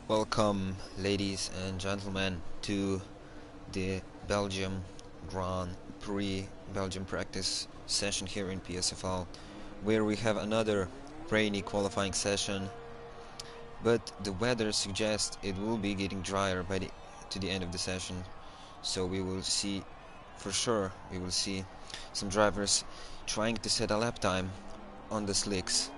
Welcome, ladies and gentlemen, to the Belgium Grand Prix Belgium practice session here in PSFL, where we have another rainy qualifying session, but the weather suggests it will be getting drier to the end of the session, so we will see, for sure, we will see some drivers trying to set a lap time on the slicks.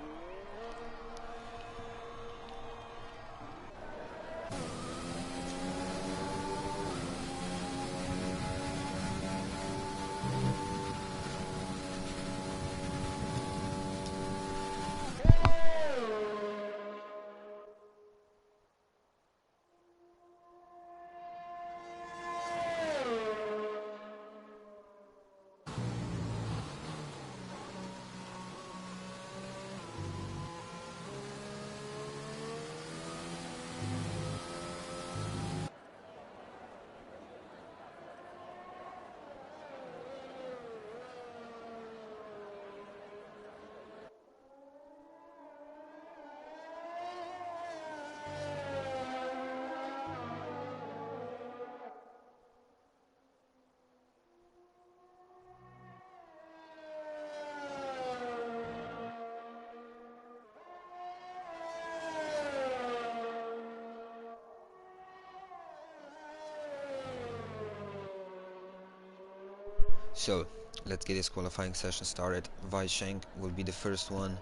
So, let's get this qualifying session started. Weisheng will be the first one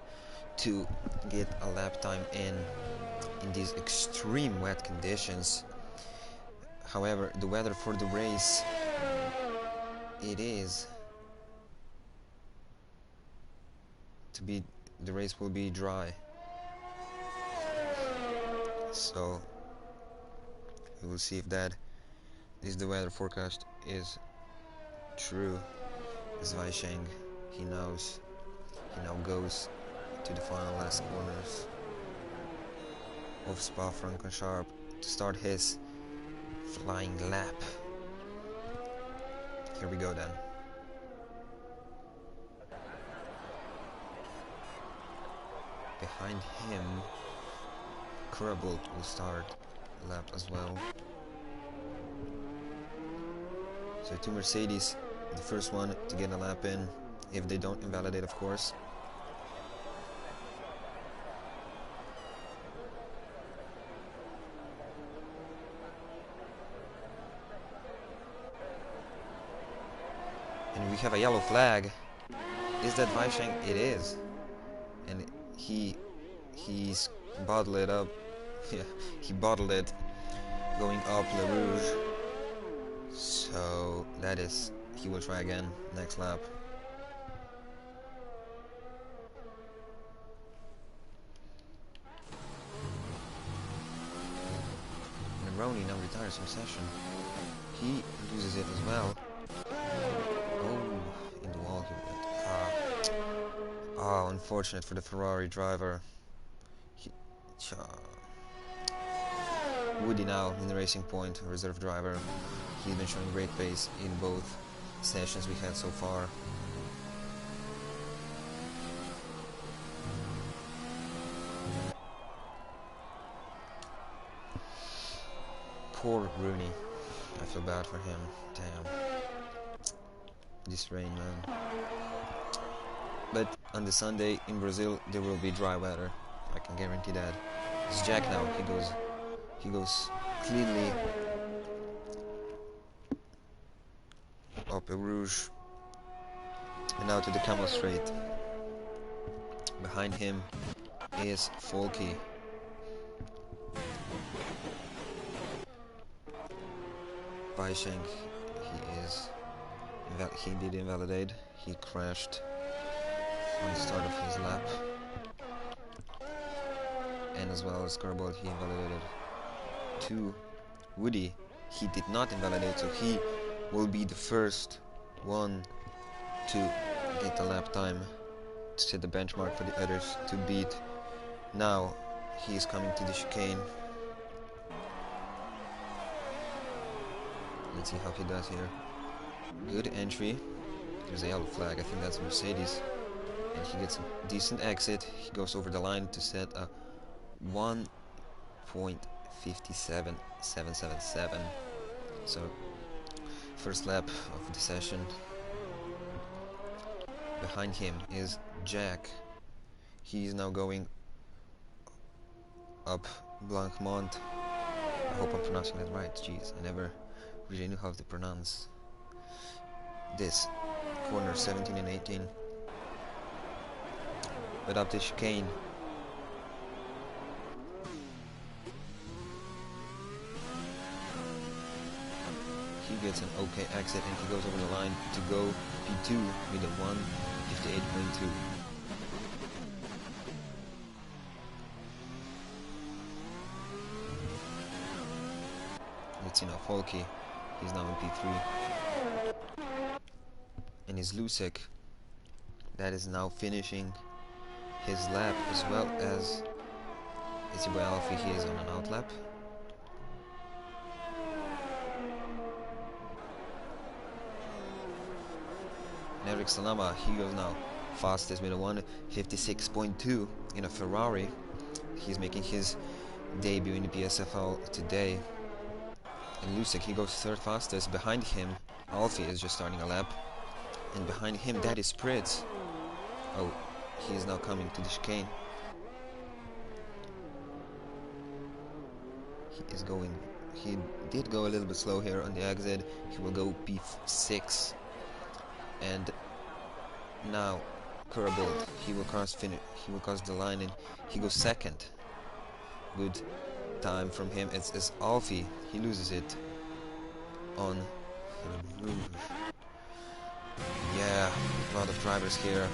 to get a lap time in these extreme wet conditions. However, the weather for the race, the race will be dry. So, we will see if that is the weather forecast is true. As Weisheng, he now goes to the final last corners of Spa-Francorchamps to start his flying lap. Here we go then. Behind him, Kurabult will start lap as well. So two Mercedes, the first one to get a lap in, if they don't invalidate, of course. And we have a yellow flag. Is that Weisheng? It is. And he's bottled it up. Yeah, he bottled it going up Le Rouge. So that is, he will try again next lap. And Roney now retires from session. He loses it as well. Oh, in the wall he went. Oh, unfortunate for the Ferrari driver. Woody now in the Racing Point, reserve driver. He's been showing great pace in both sessions we had so far. Poor Rooney. I feel bad for him. Damn. This rain, man. But on the Sunday in Brazil there will be dry weather. I can guarantee that. It's Jack now. He goes cleanly up a Rouge and now to the Camel Straight. Behind him is Folky. Weisheng, he did invalidate. He crashed on the start of his lap. And as well as Kurabult, he invalidated. To Woody, he did not invalidate, so he will be the first one to get the lap time, to set the benchmark for the others to beat. Now he is coming to the chicane. Let's see how he does here. Good entry. There's a yellow flag, I think that's Mercedes. And he gets a decent exit. He goes over the line to set a 1.57777. So, first lap of the session. Behind him is Jack. He is now going up Blancmont. I hope I'm pronouncing that right. Jeez, I never really knew how to pronounce this. Corner 17 and 18. But up the chicane. He gets an okay exit and he goes over the line to go P2 with a 1:58.2. Let's see now, Folky, he's now in P3. And his Lusek, that is now finishing his lap, as well as Isiboy Alfie, he is on an out lap. And Eric Salama, he goes now fastest with a 1:56.2 in a Ferrari. He's making his debut in the PSFL today. And Lusek, he goes third fastest. Behind him, Alfie is just starting a lap. And behind him, that is Pritz. Oh, he is now coming to the chicane. He did go a little bit slow here on the exit. He will go P6. And now, Curable, he will cross the line and he goes second. Good time from him. It's Alfie. He loses it on Rouge. Yeah, a lot of drivers here.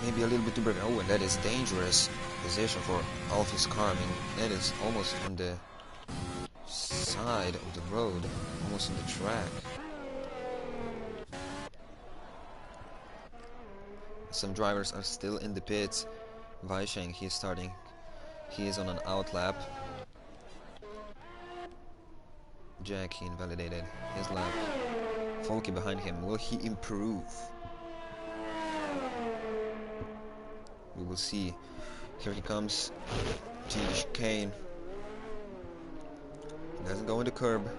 Maybe a little bit too brave. Oh, and that is dangerous position for Alfie's car. I mean, that is almost on the side of the road, almost on the track. Some drivers are still in the pits. Weisheng, he is starting. He is on an out lap. Jack, he invalidated his lap. Folky behind him. Will he improve? We will see. Here he comes to the chicane. He doesn't go in the curb.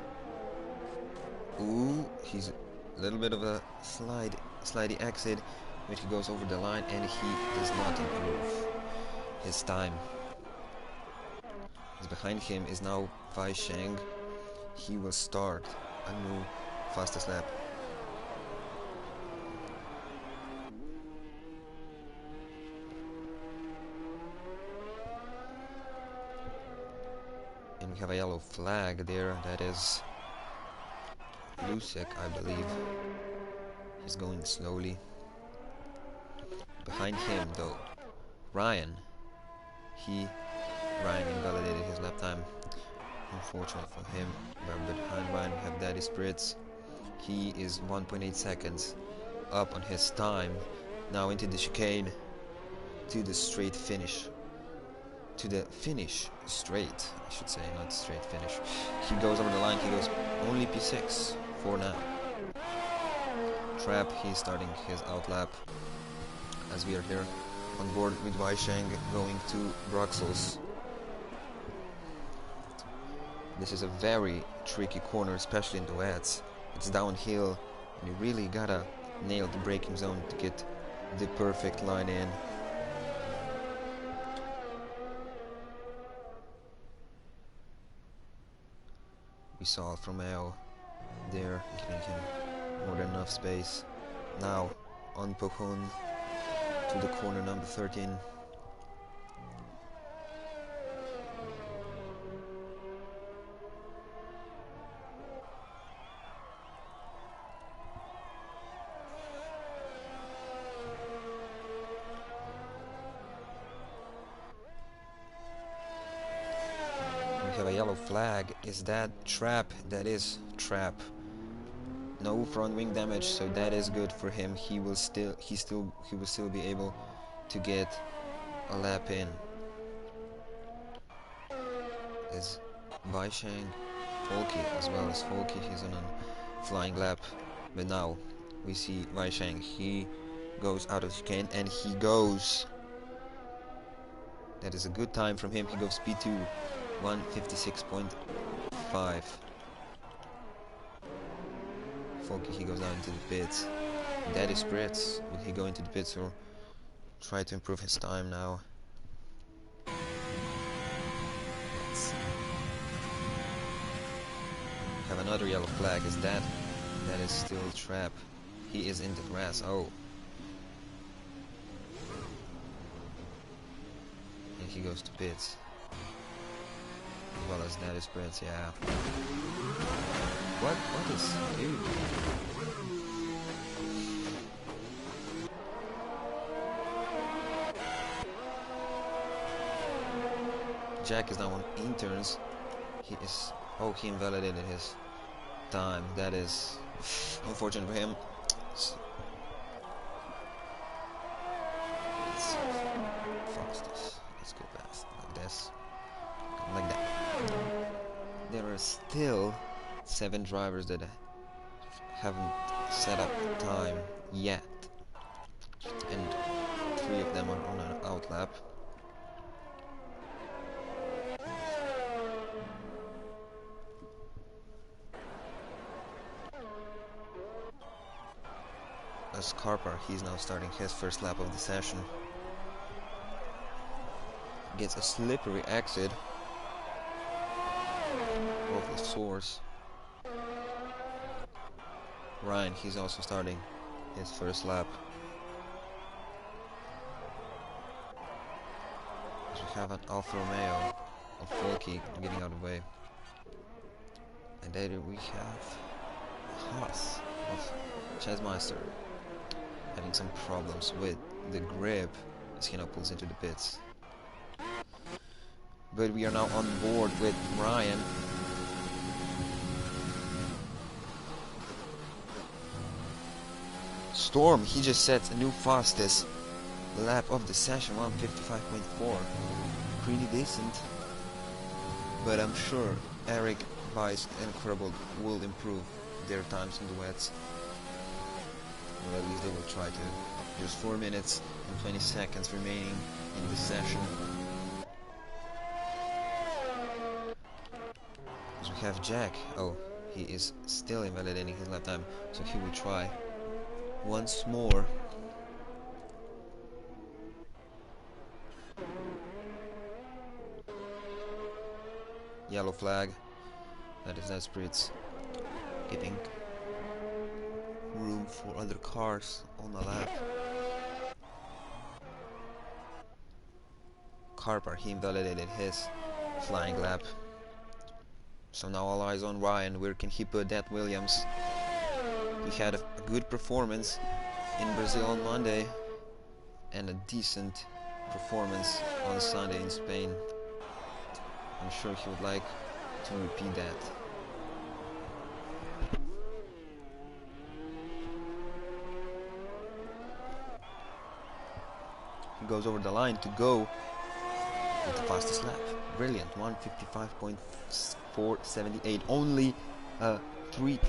Ooh, he's a little bit of a slidey exit, but he goes over the line and he does not improve his time. As behind him is now Weisheng. He will start a new fastest lap. And we have a yellow flag there. That is Lusek, I believe. He's going slowly. Behind him, though, Ryan invalidated his lap time. Unfortunate for him. But behind Ryan we have Daddy Spritz. He is 1.8 seconds up on his time. Now into the chicane, to the straight finish. To the finish straight, I should say, not straight finish. He goes over the line. He goes only P6 for now. Trap, he's starting his out lap as we are here on board with Weisheng going to Bruxelles. This is a very tricky corner, especially in the wets. It's downhill and you really gotta nail the braking zone to get the perfect line in. We saw Alfa Romeo there, giving him more than enough space. Now on Pohon to the corner number 13. We have a yellow flag. Is that Trap? That is Trap. no front wing damage, so that is good for him. He will still be able to get a lap in. Is Weisheng, Folky as well as Folky, he's on a flying lap, but now we see Weisheng, he goes out of chicane and he goes, that is a good time from him, he goes P2, 1:56.5. Folky, he goes down into the pits. Daddy Spritz, will he go into the pits or try to improve his time now? Have another yellow flag. Is that is still a trap? He is in the grass. Oh, and he goes to pits as well as that is Prince. Yeah. What is dude? Jack is now on interns. He is. Oh, he invalidated his time. That is unfortunate for him. Let's fastest. Let's go fast like this, like that. There are still 7 drivers that haven't set up time yet, and 3 of them are on an out lap. As Carper, he's now starting his first lap of the session. Gets a slippery exit of the source. Ryan, he's also starting his first lap. As we have an Alfa Romeo of Folky getting out of the way. And later we have Haas of Chasmeister having some problems with the grip as he now pulls into the pits. But we are now on board with Ryan. Storm, he just sets a new fastest lap of the session, 1:55.4. Pretty decent. But I'm sure Eric, Weiss and Kerbal will improve their times in the wets. Or at least they will try to. There's 4 minutes and 20 seconds remaining in the session. As we have Jack. Oh, he is still invalidating his lap time, so he will try once more. Yellow flag. That is Spritz giving room for other cars on the lap. Carper, he invalidated his flying lap. So now all eyes on Ryan. Where can he put that Williams? He had a good performance in Brazil on Monday and a decent performance on Sunday in Spain. I'm sure he would like to repeat that. He goes over the line to go with the fastest lap. Brilliant, 1:55.478, only 3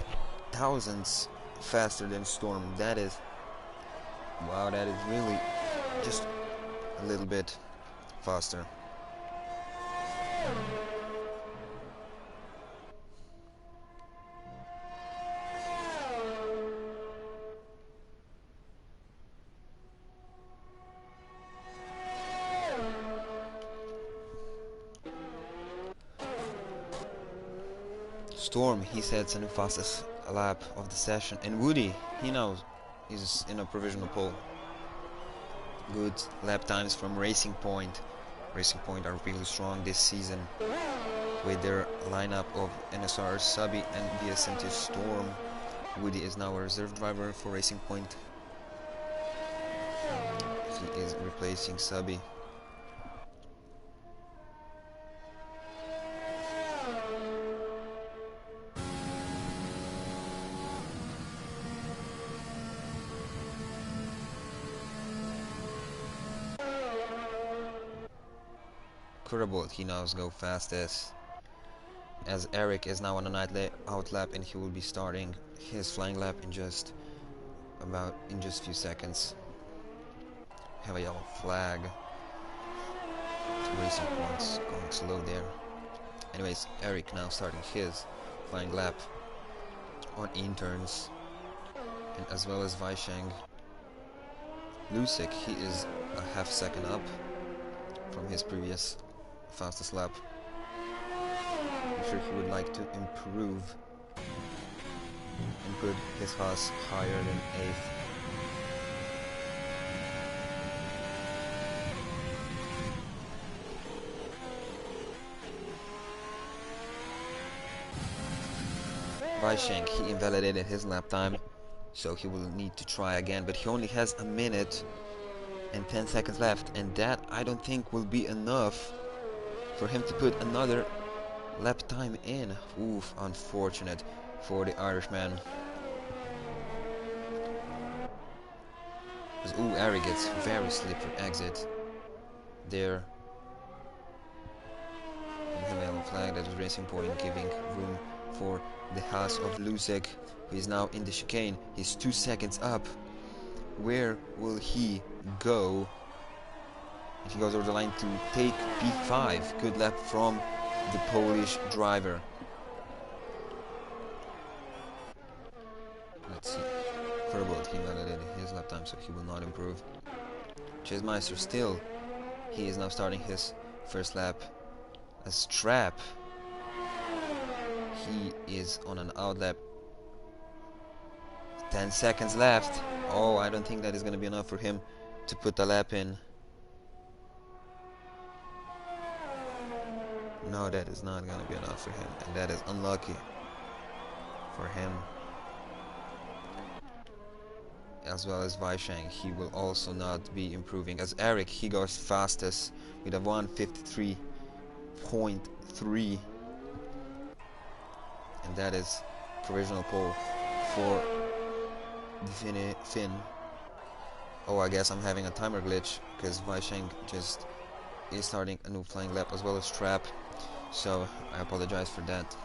thousandths faster than Storm. That is, wow, that is really just a little bit faster. Storm, he sets a new fastest lap of the session, and Woody, he now is in a provisional pole. Good lap times from Racing Point. Racing Point are really strong this season with their lineup of NSR, Subby and BSMT Storm. Woody is now a reserve driver for Racing Point. He is replacing Subby. incredible. He knows go fastest. As Eric is now on an out lap, and he will be starting his flying lap in just few seconds. Have a yellow flag. Two racing points going slow there. Anyways, Eric now starting his flying lap on interns, and as well as Weisheng. Lusik, he is a half second up from his previous fastest lap. I'm sure he would like to improve and put his Haas higher than 8th. Weisheng, he invalidated his lap time, so he will need to try again, but he only has a minute and 10 seconds left, and that I don't think will be enough for him to put another lap time in. Oof, unfortunate for the Irishman. Ooh, Eric gets very slippery exit there. We have a yellow flag, that is racing point, giving room for the Haas of Lusek, who is now in the chicane. He's 2 seconds up. Where will he go? And he goes over the line to take P5. Good lap from the Polish driver. Let's see. Incredible, he validated his lap time, so he will not improve. Chase Meister still. He is now starting his first lap. A strap. He is on an out lap. 10 seconds left. Oh, I don't think that is going to be enough for him to put the lap in. No, that is not going to be enough for him, and that is unlucky for him. As well as Weisheng, he will also not be improving. As Eric, he goes fastest with a 1:53.3, and that is provisional pole for the Finn. Oh, I guess I'm having a timer glitch because Weisheng just is starting a new flying lap as well as trap, so I apologize for that.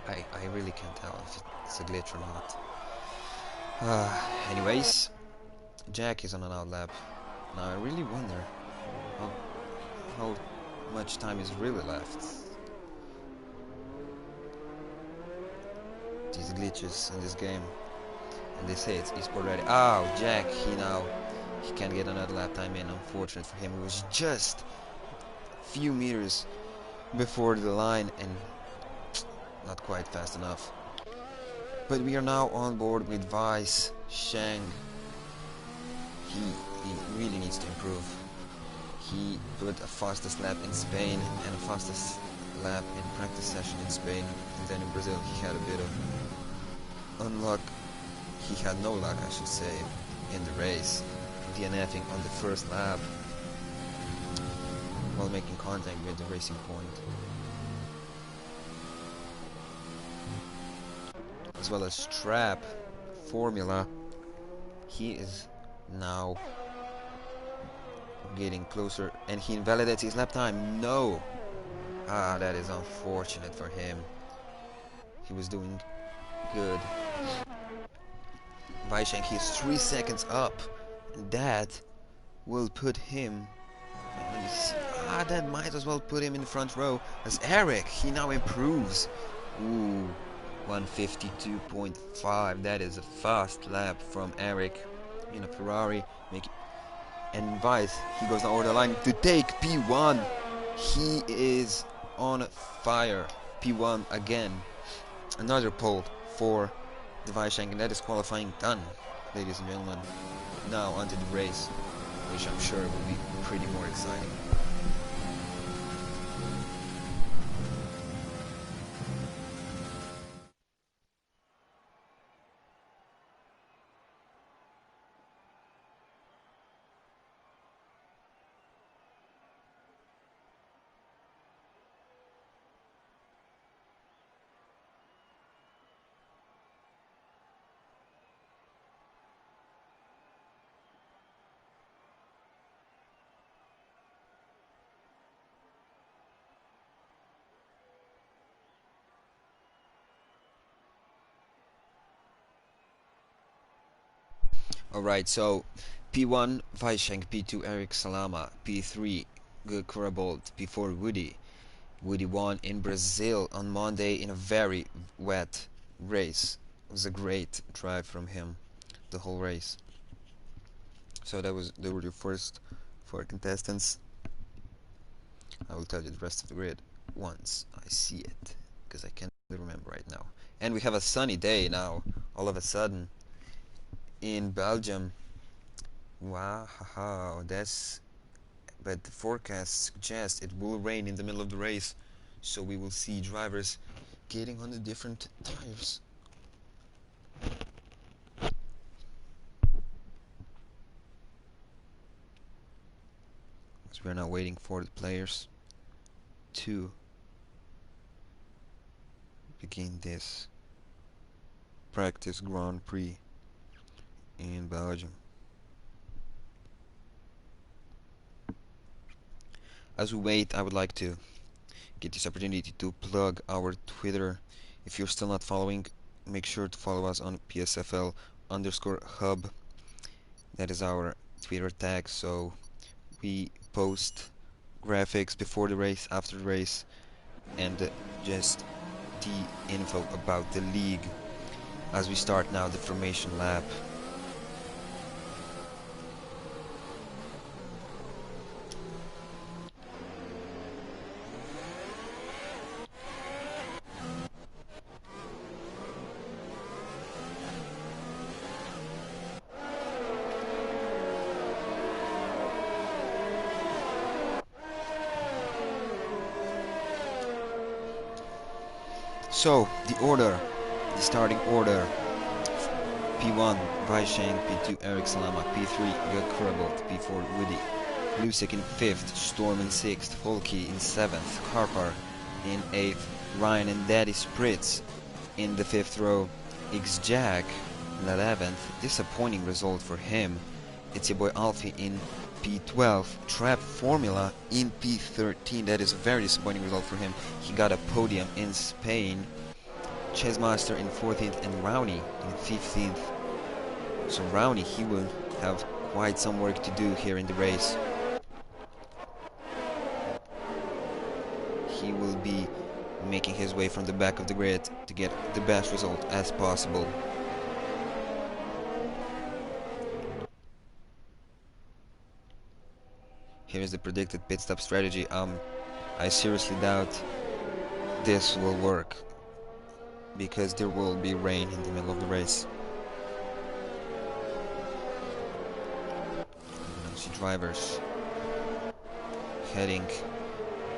I really can't tell if it's a glitch or not. Anyways, Jack is on an out lap. Now I really wonder how much time is really left. These glitches in this game, and they say it's esport ready. Oh, Jack, he can't get another lap time in. Unfortunate for him. It was just a few meters before the line and not quite fast enough. But we are now on board with Weisheng. He really needs to improve. He put a fastest lap in Spain and a fastest lap in practice session in Spain, and then in Brazil he had a bit of unluck. He had no luck, I should say, in the race, DNFing on the first lap while making contact with the racing point. As well as Trap Formula, he is now getting closer, and he invalidates his lap time. No! Ah, that is unfortunate for him. He was doing good. Weisheng, he's 3 seconds up, and that will put him, that might as well put him in the front row. As Eric, he now improves. Ooh, 1:52.5. That is a fast lap from Eric in a Ferrari. And Weiss, he goes now over the line to take P1. He is on fire. P1 again. Another pole for the Weisheng, and that is qualifying done, ladies and gentlemen. Now onto the race, which I'm sure will be pretty more exciting. Alright, so P1 Weishenk, P2 Eric Salama, P3 Kurabolt, P4 Woody. Woody won in Brazil on Monday in a very wet race. It was a great drive from him, the whole race. So they were the first four contestants. I will tell you the rest of the grid once I see it, because I can't remember right now. And we have a sunny day now, all of a sudden, in Belgium. Wow, but the forecast suggests it will rain in the middle of the race, so we will see drivers getting on the different tires. So we're now waiting for the players to begin this practice Grand Prix in Belgium. As we wait, I would like to get this opportunity to plug our Twitter. If you're still not following, make sure to follow us on PSFL_hub. That is our Twitter tag, so we post graphics before the race, after the race, and just the info about the league as we start now the formation lap. So, the starting order: P1 Weishenk, P2 Eric Salama, P3 Kurabolt, P4 Woody, Lusik in 5th, Storm in 6th, Folke in 7th, Karpar in 8th, Ryan and Daddy Spritz in the 5th row, X-Jack in 11th. Disappointing result for him. It's your boy Alfie in P12, Trap Formula in P13. That is a very disappointing result for him. He got a podium in Spain. Chessmaster in 14th and Rowney in 15th. So Rowney, he will have quite some work to do here in the race. He will be making his way from the back of the grid to get the best result as possible. Here is the predicted pit stop strategy. I seriously doubt this will work, because there will be rain in the middle of the race. You can see drivers heading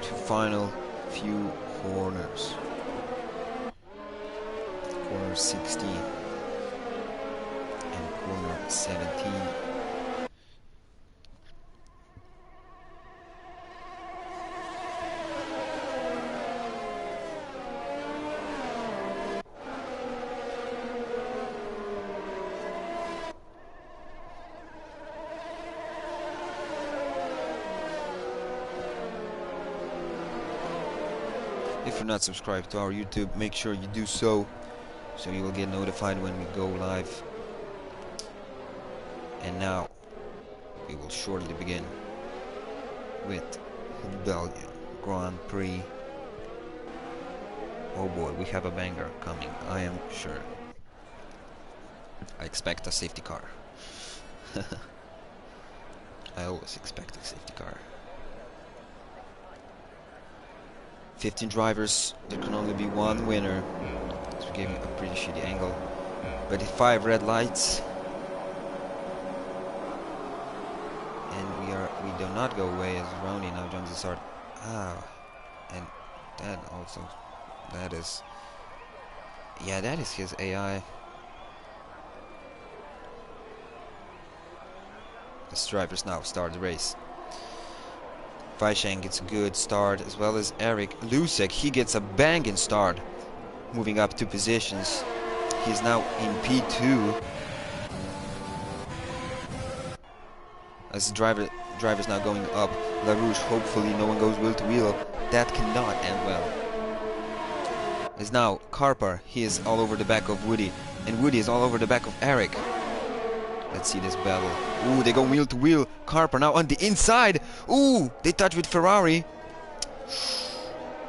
to final few corners. Corner 16 and corner 17. If you're not subscribed to our YouTube, make sure you do so you will get notified when we go live. And now we will shortly begin with Belgium Grand Prix. Oh boy, we have a banger coming, I am sure. I expect a safety car. I always expect a safety car. 15 drivers, there can only be one winner. So we gave a pretty shitty angle. But 5 red lights. And we do not go away as Rowney now jumps the start. And that also, that is his AI. The drivers now start the race. Weishenk gets a good start, as well as Eric. Lusek, he gets a banging start, moving up 2 positions. He's now in P2. As the driver's now going up, LaRouche, hopefully no one goes wheel to wheel. That cannot end well. As now Karpar, he is all over the back of Woody, and Woody is all over the back of Eric. Let's see this battle. Ooh, they go wheel to wheel. Carper now on the inside. Ooh, they touch with Ferrari.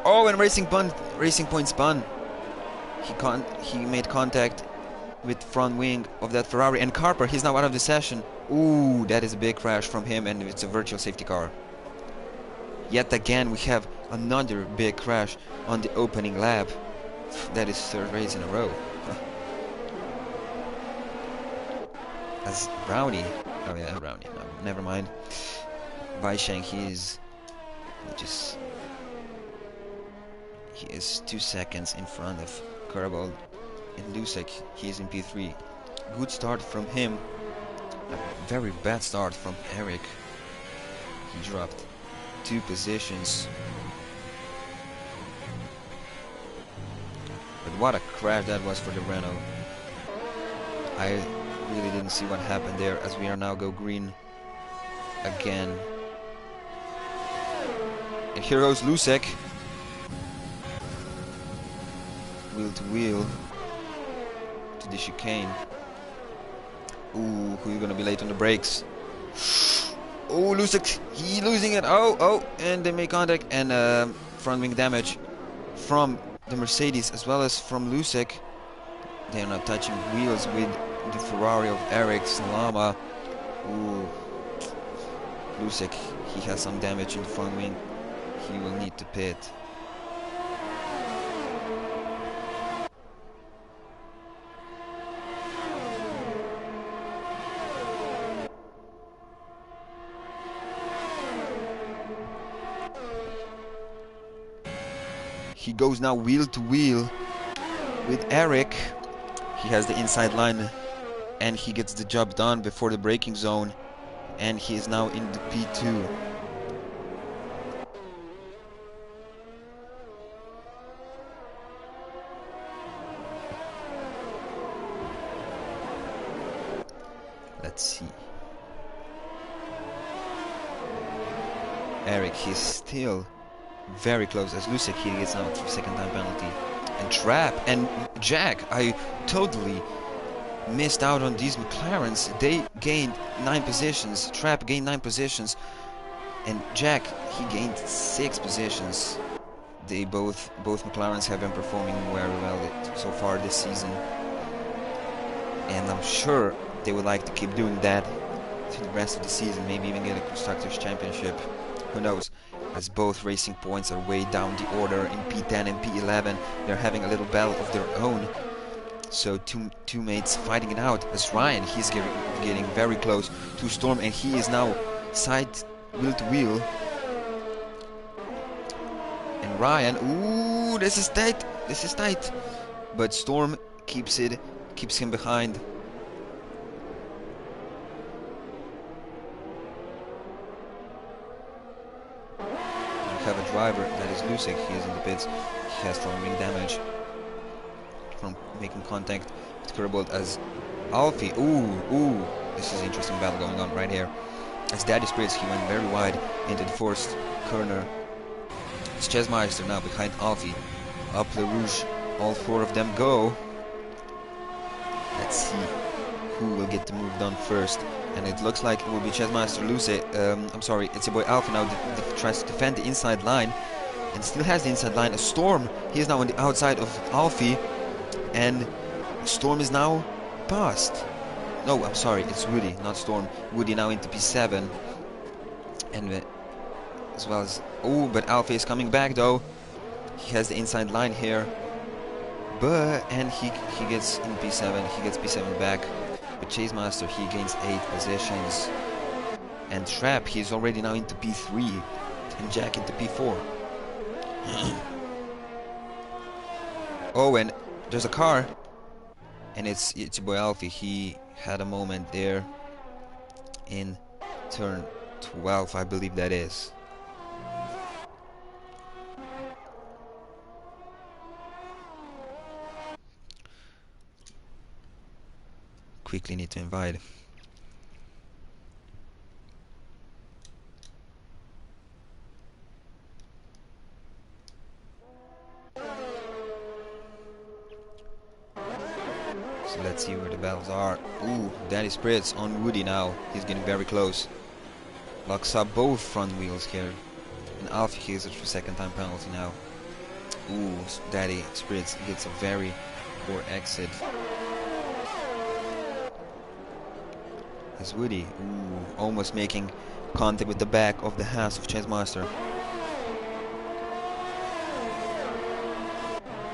Oh, and Racing Point spun. He made contact with front wing of that Ferrari, and Carper, he's now out of the session. Ooh, that is a big crash from him, and it's a virtual safety car. Yet again, we have another big crash on the opening lap. That is third race in a row. As Brownie, oh yeah, Brownie, no, never mind. Weisheng, he is 2 seconds in front of Karabald. And Lusek, he is in P3. Good start from him. A very bad start from Eric. He dropped 2 positions. But what a crash that was for the Renault. I really didn't see what happened there, as we are now go green again. And here goes Lusek. Wheel to wheel to the chicane. Ooh, who's gonna be late on the brakes? Oh, Lusek, he losing it. Oh, and they make contact, and front wing damage from the Mercedes as well as from Lusek. They are now touching wheels with the Ferrari of Eric Salama. Ooh, Lusek, he has some damage in the front wing. He will need to pit. He goes now wheel to wheel with Eric. He has the inside line and he gets the job done before the braking zone, and he is now in the P2. Let's see. Eric, he's still very close as Lusek. He gets now a second time penalty. And Trap and Jack, I totally missed out on these McLarens. They gained 9 positions. Trap gained 9 positions, and Jack, he gained 6 positions. They both McLarens have been performing very well so far this season, and I'm sure they would like to keep doing that through the rest of the season. Maybe even get a Constructors' Championship. Who knows? As both Racing Points are way down the order in P10 and P11, they're having a little battle of their own. So two mates fighting it out. As Ryan, he's getting very close to Storm, and he is now side wheel to wheel. And Ryan, ooh, this is tight. But Storm keeps him behind. Have a driver, that is Lusek. He is in the pits. He has front wing damage from making contact with Kurbold as Alfie. Ooh, this is an interesting battle going on right here. As Daddy Spritz, he went very wide into the forced corner. It's Chesmeister now behind Alfie. Up Le Rouge, all 4 of them go. Let's see who will get the move done first. And it looks like it will be Chesmeister it's your boy Alfie now tries to defend the inside line and still has the inside line. A Storm, he is now on the outside of Alfie, and Storm is now past. No, I'm sorry, it's Woody, not Storm. Woody now into P7, and as well as but Alfie is coming back though. He has the inside line here, and he gets in P7. He gets P7 back. But Chasemaster, he gains 8 positions. And Trap, he's already now into P3. And Jack into P4. Oh, and there's a car. And it's your boy Alfie. He had a moment there in turn 12, I believe that is. Quickly need to invite. So let's see where the battles are. Ooh, Danny Spritz on Woody now. He's getting very close. Locks up both front wheels here. And Alfie hears it for second time penalty now. Ooh, Daddy Spritz gets a very poor exit. As Woody, ooh, almost making contact with the back of the house of Chessmaster.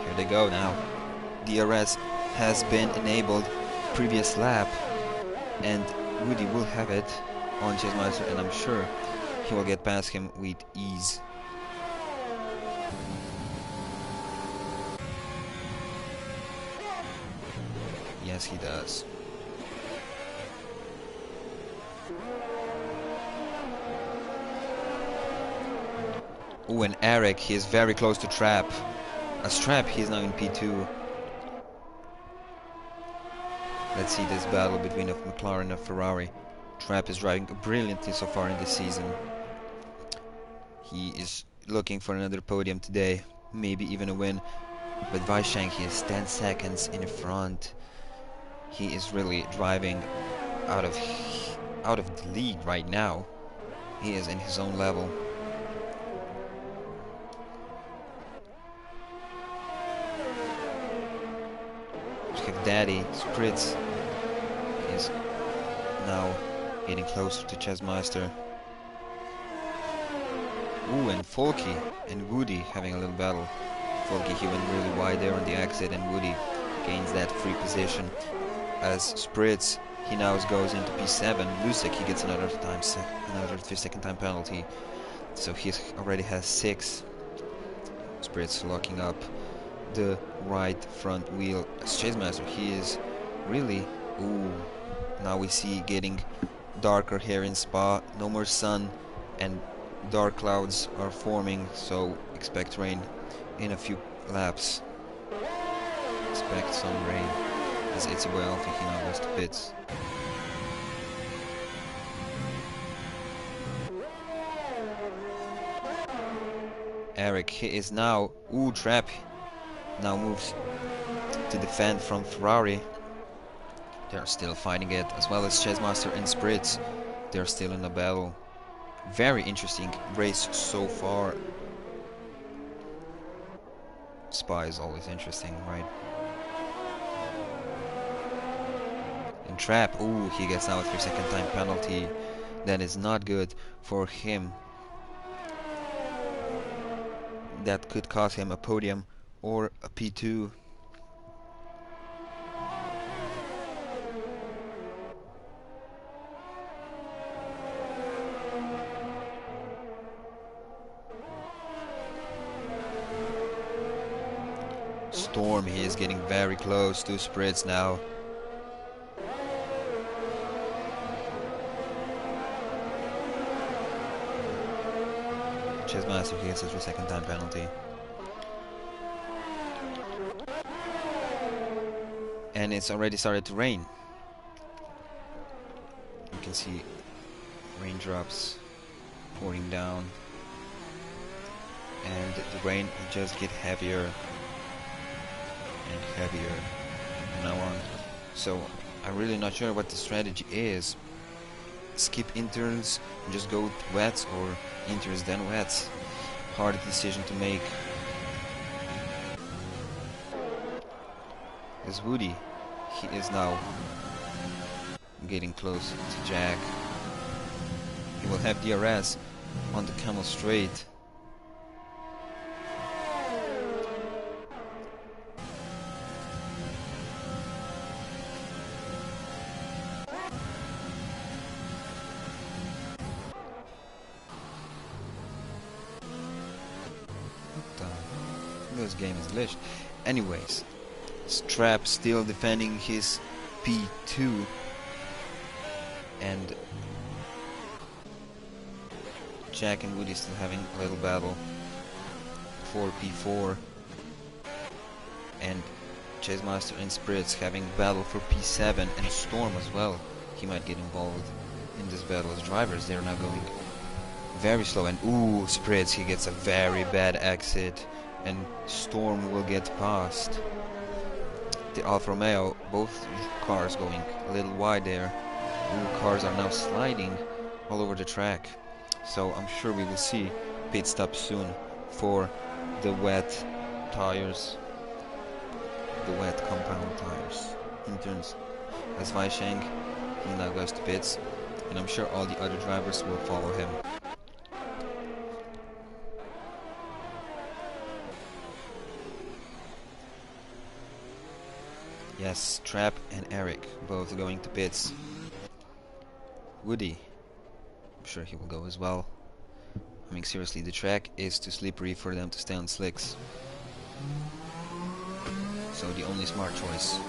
Here they go now. DRS has been enabled previous lap, and Woody will have it on Chessmaster, and I'm sure he will get past him with ease. Yes, he does. Ooh, and Eric, he is very close to Trap. As Trap, he is now in P2. Let's see this battle between a McLaren and a Ferrari. Trap is driving brilliantly so far in this season. He is looking for another podium today, maybe even a win. But Weisshank, he is 10 seconds in front. He is really driving out of the league right now. He is in his own level. Daddy Spritz is now getting closer to Chessmaster. Ooh, and Folky and Woody having a little battle. Folky, he went really wide there on the exit, and Woody gains that free position. As Spritz, he now goes into P7. Lusek, he gets another 3-second time penalty, so he already has 6. Spritz locking up the right front wheel. As Chessmaster, he is really, ooh, now we see getting darker here in Spa. No more sun, and dark clouds are forming, so expect rain in a few laps. Expect some rain, as it's boy Alfie, he now goes to pits. Eric, he is now, ooh, Trap now moves to defend from Ferrari. They're still fighting it, as well as Chessmaster and Spritz. They're still in a battle. Very interesting race so far. Spa is always interesting, right? And Trap, ooh, he gets now a 3-second time penalty. That is not good for him. That could cost him a podium or a P2. Storm, he is getting very close to Spritz now. Chessmaster, he gets a 3-second time penalty. And it's already started to rain. You can see raindrops pouring down, and the rain will just get heavier and heavier from now on. So I'm really not sure what the strategy is. Skip interns and just go with wets, or interns then wets. Hard decision to make. Is Woody, he is now getting close to Jack. He will have DRS on the Camel Straight. This game is glitched. Anyways, Strap still defending his P2, and Jack and Woody still having a little battle for P4, and Chessmaster and Spritz having battle for P7, and Storm as well. He might get involved in this battle as drivers. They're now going very slow, and ooh, Spritz, he gets a very bad exit, and Storm will get past. the Alfa Romeo, both cars going a little wide there. All cars are now sliding all over the track. So I'm sure we will see pit stop soon for the wet tires, the wet compound tires. In turns as Weisheng, he now goes to pits, and I'm sure all the other drivers will follow him. Yes, Trapp and Eric both going to pits. Woody, I'm sure he will go as well. I mean, seriously, the track is too slippery for them to stay on slicks. So the only smart choice.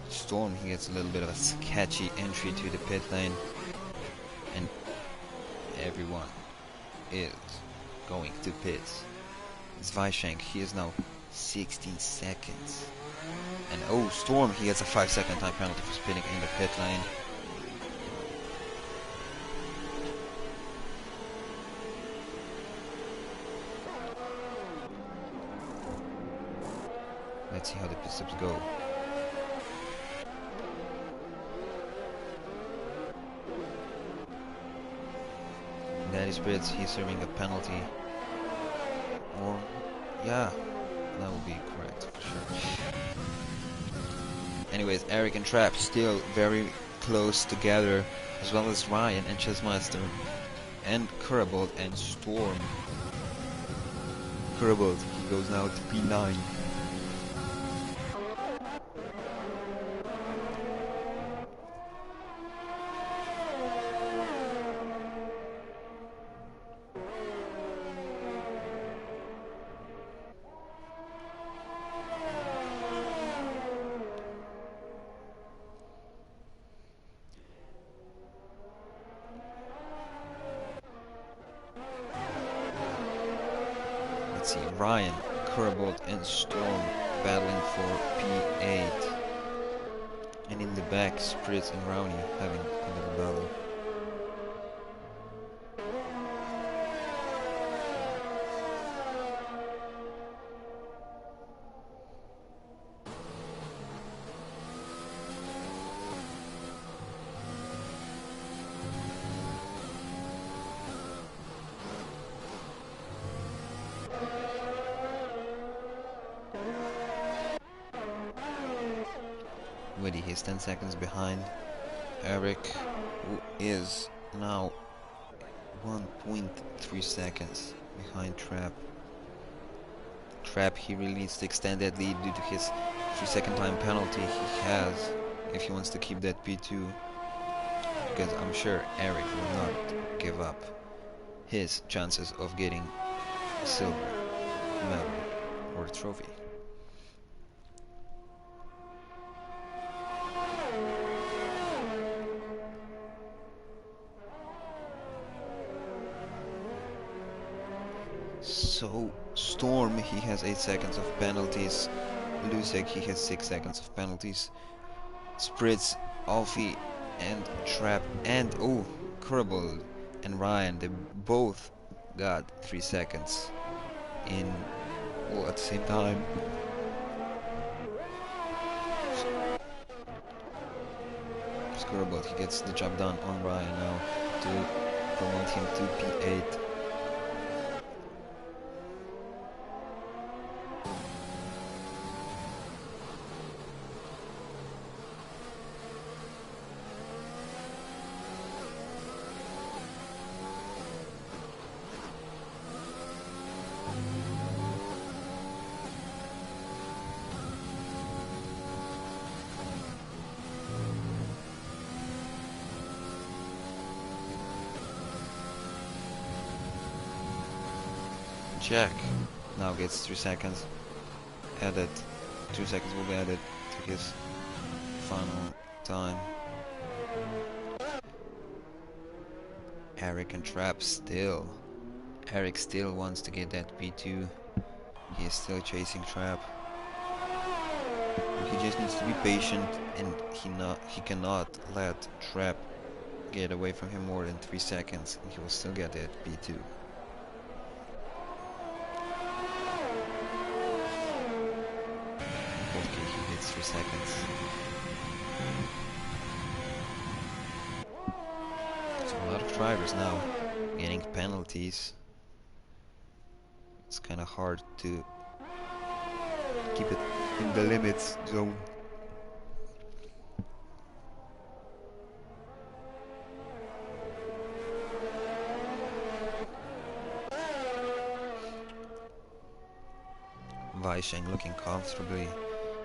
Storm, he gets a little bit of a sketchy entry to the pit lane. And everyone is going to pits. Weisheng, he is now 16 seconds. And oh, Storm, he gets a 5-second time penalty for spinning in the pit lane. Let's see how the pit stops go. That is Brits, he's serving a penalty. Or, yeah, that will be correct for sure. Anyways, Eric and Trapp still very close together, as well as Ryan and Chessmeister, and Kurabold and Storm. Kurabold, he goes now to P9. Let's see, Ryan, Kurabold and Storm battling for P8. And in the back, Spritz and Rowney having a little battle. Woody, he's 10 seconds behind. Eric, who is now 1.3 seconds behind Trapp. Trapp, he really needs to extend that lead due to his 3-second time penalty he has if he wants to keep that P2. Because I'm sure Eric will not give up his chances of getting a silver medal or a trophy. So, Storm, he has 8 seconds of penalties. Lusek, he has 6 seconds of penalties. Spritz, Alfie, and Trapp, and oh, Kurabold and Ryan, they both got 3 seconds in all at the same time. Kurabold, he gets the job done on Ryan now to promote him to P8. Jack now gets 3 seconds added. 2 seconds will be added to his final time. Eric and Trapp still. Eric still wants to get that P2. He is still chasing Trapp. He just needs to be patient, and he cannot let Trapp get away from him more than 3 seconds, and he will still get that P2. 3 seconds. So a lot of drivers now getting penalties. It's kind of hard to keep it in the limits zone. Weisheng looking comfortably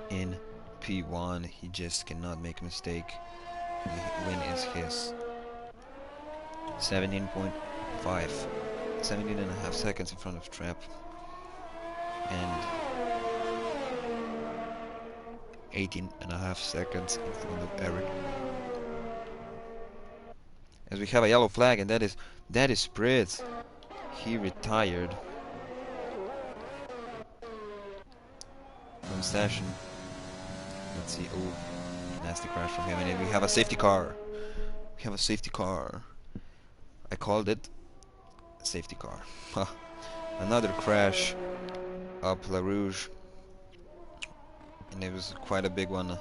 in P1. He just cannot make a mistake. The win is his. 17.5, 17 and a half seconds in front of Trap, and 18 and a half seconds in front of Eric. As we have a yellow flag, and that is Spritz. He retired from session. Let's see. Oh, nasty crash from him, and we have a safety car. We have a safety car. I called it safety car. Another crash up La Rouge, and it was quite a big one.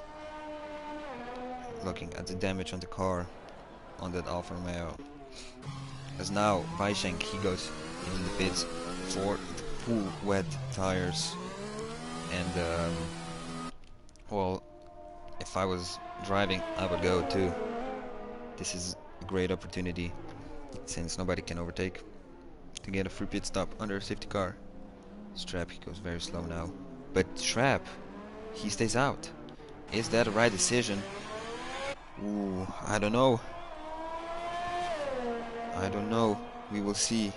Looking at the damage on the car on that Alfa Romeo. As now Weisheng, he goes in the pits for the full wet tires, and well, if I was driving, I would go too. This is a great opportunity, since nobody can overtake, to get a free pit stop under a safety car. Strap, he goes very slow now, but Strap, he stays out. Is that a right decision? Ooh, I don't know. I don't know. We will see.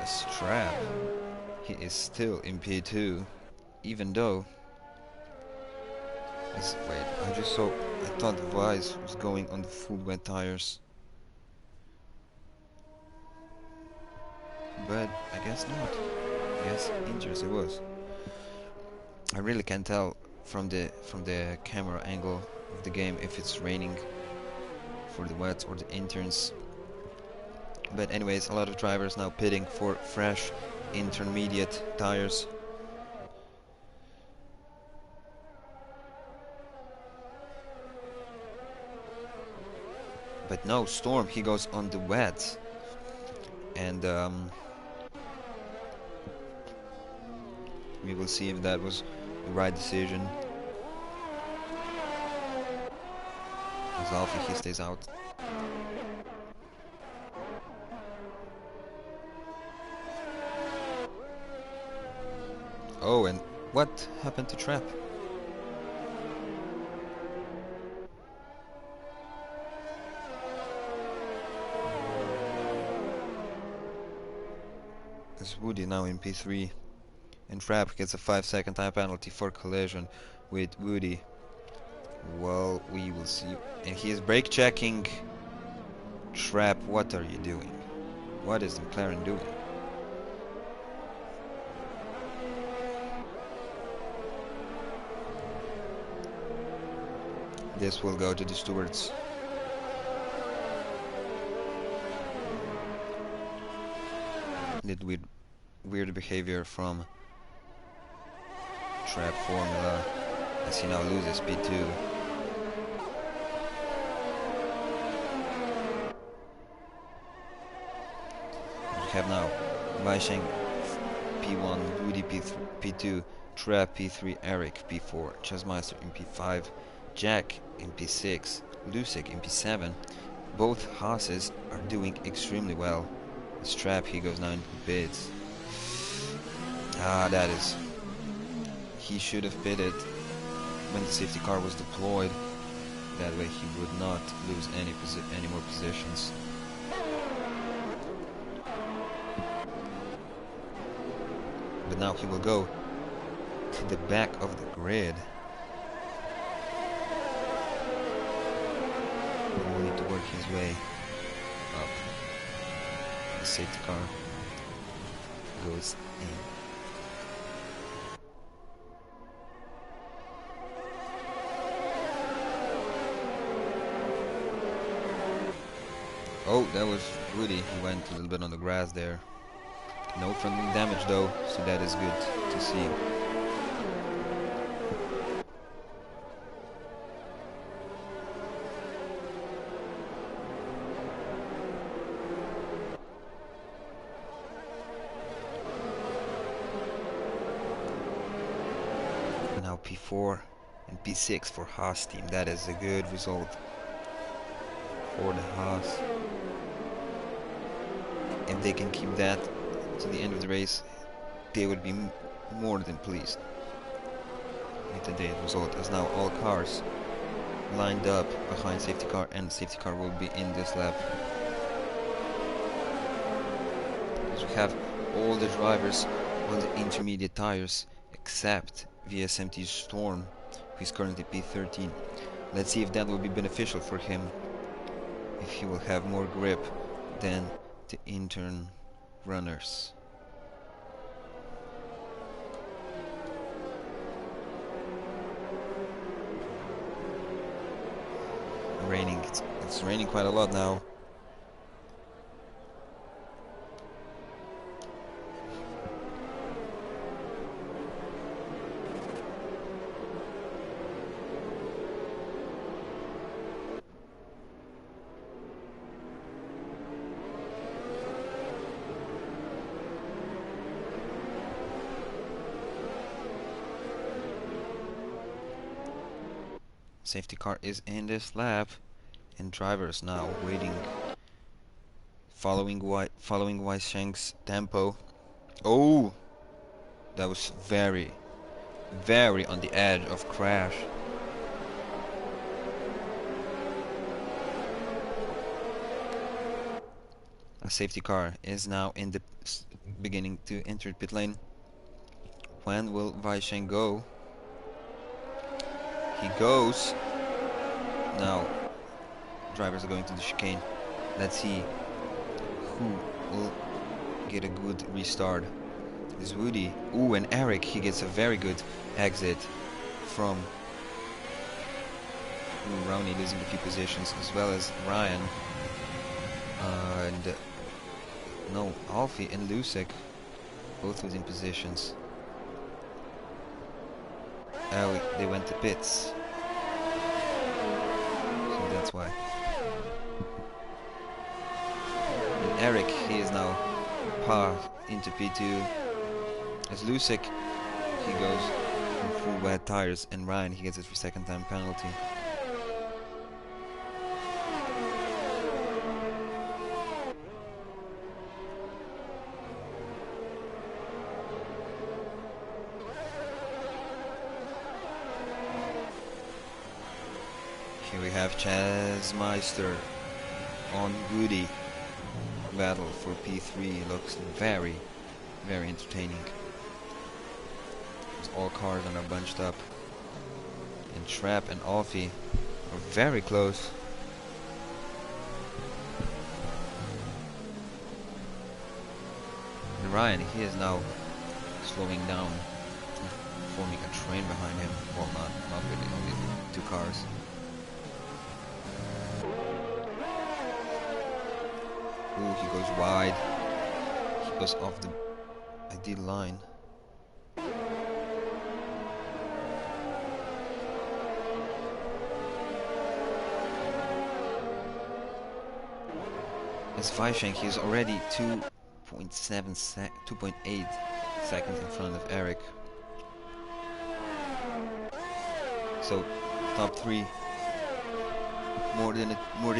A Strap, he is still in P2, even though. Wait, I just saw. I thought Weiss was going on the full wet tires, but I guess not. I guess injuries it was. I really can't tell from the camera angle of the game if it's raining for the wets or the interns. But anyways, a lot of drivers now pitting for fresh intermediate tires. But no, Storm, he goes on the wet, and we will see if that was the right decision. As Alfie, he stays out. Oh, and what happened to Trap? As Woody now in P3, and Trap gets a 5-second time penalty for collision with Woody. Well, we will see. And he is brake checking. Trap, what are you doing? What is the McLaren doing? This will go to the stewards. Did weird behavior from Trap Formula as he now loses P2. We have now Weisheng P1, Woody P2, Trap P3, Eric P4, Chasmeister in P5, Jack in P6, Lusig in P7. Both Haas's are doing extremely well. Strap, he goes now into the pits. That is. He should have pitted when the safety car was deployed. That way he would not lose any more positions. But now he will go to the back of the grid. He will need to work his way up. The safety car goes in. Oh, that was Woody. He went a little bit on the grass there. No front wing damage though, so that is good to see. Now P4 and P6 for Haas team. That is a good result for the Haas. If they can keep that to the end of the race, they would be more than pleased with today's result, as now all cars lined up behind safety car, and safety car will be in this lap. As we have all the drivers on the intermediate tires except VSMT Storm, who is currently P13. Let's see if that will be beneficial for him, if he will have more grip than the intern runners. Raining, it's raining quite a lot now. Safety car is in this lap, and drivers now waiting, following Weisschenk's tempo. Oh, that was very on the edge of crash. A safety car is now in the beginning to enter pit lane. When will Weisschenk go? He goes. Now drivers are going to the chicane. Let's see who will get a good restart. This is Woody. Ooh, and Eric, he gets a very good exit from Rowney, losing a few positions, as well as Ryan. And no, Alfie and Lusek both losing positions. They went to pits, so that's why. And Eric, he is now passed into P2. As Lusek, he goes from full wet tires, and Ryan, he gets his second time penalty. Here we have Chasmeister on Woody. Battle for P3 looks very entertaining. As all cars are now bunched up. And Trap and Alfie are very close. And Ryan, he is now slowing down, forming a train behind him. Well, not really, only two cars. Ooh, he goes wide. He goes off the ideal line. As Weisschenk, he is already 2.8 seconds in front of Eric. So, top three, more than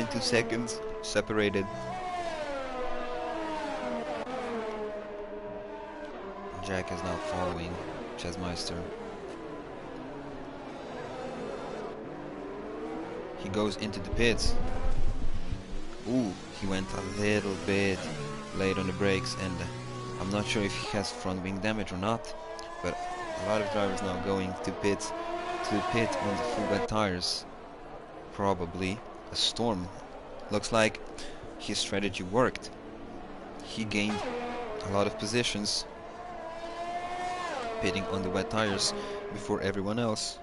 2 seconds separated. Jack is now following Chasmeister. He goes into the pits. Ooh, he went a little bit late on the brakes, and I'm not sure if he has front wing damage or not, but a lot of drivers now going to pit on the full wet tires. Probably a storm. Looks like his strategy worked. He gained a lot of positions pitting on the wet tires before everyone else.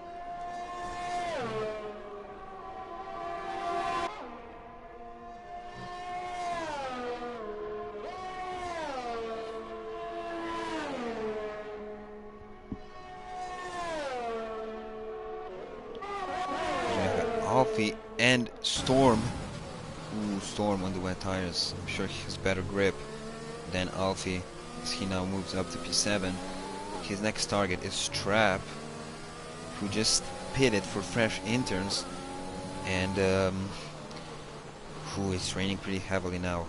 Alfie and Storm. Ooh, Storm on the wet tires. I'm sure he has better grip than Alfie as he now moves up to P7. His next target is Trap, who just pitted for fresh interns and who is training pretty heavily now.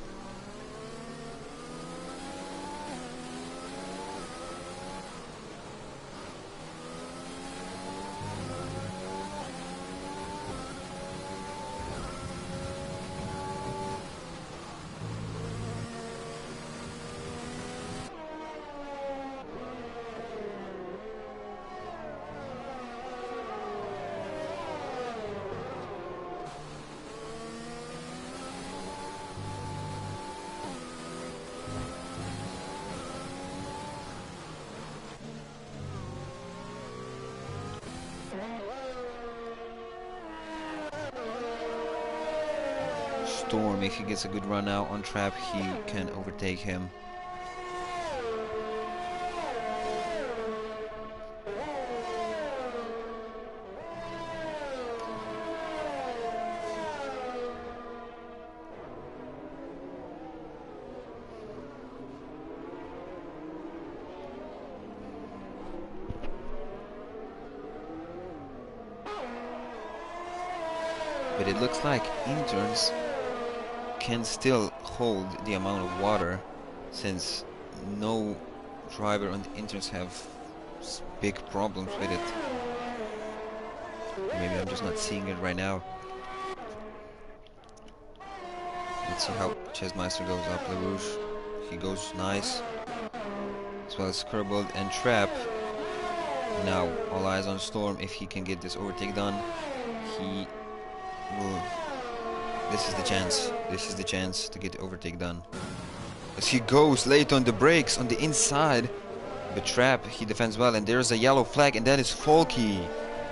Storm, if he gets a good run out on Trap, he can overtake him. But it looks like interns can still hold the amount of water, since no driver on the interns have big problems with it. Maybe I'm just not seeing it right now. Let's see how Chessmeister goes up LaRouche. He goes nice, as well as Kerbold and Trap. Now all eyes on Storm. If he can get this overtake done, he will. This is the chance. This is the chance to get the overtake done. As he goes late on the brakes on the inside, but Trap, he defends well, and there's a yellow flag, and that is Folky.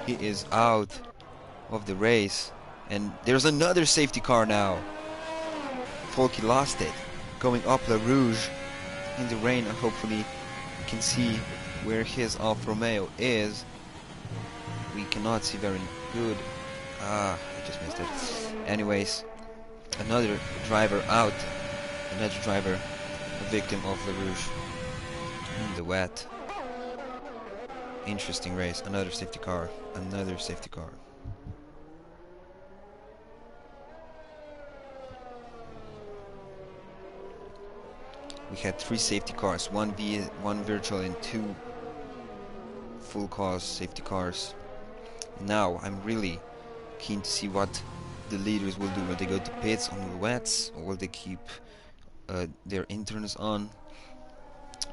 He is out of the race, and there's another safety car now. Folky lost it, going up La Rouge in the rain, and hopefully you can see where his Alfa Romeo is. We cannot see very good. I just missed it. Anyways, another driver out. Another driver, a victim of La Rouge in the wet. Interesting race. Another safety car. Another safety car. We had 3 safety cars, one virtual and 2 full cause safety cars. Now I'm really keen to see what the leaders will do. Will they go to pits on the wets, or will they keep their interns on?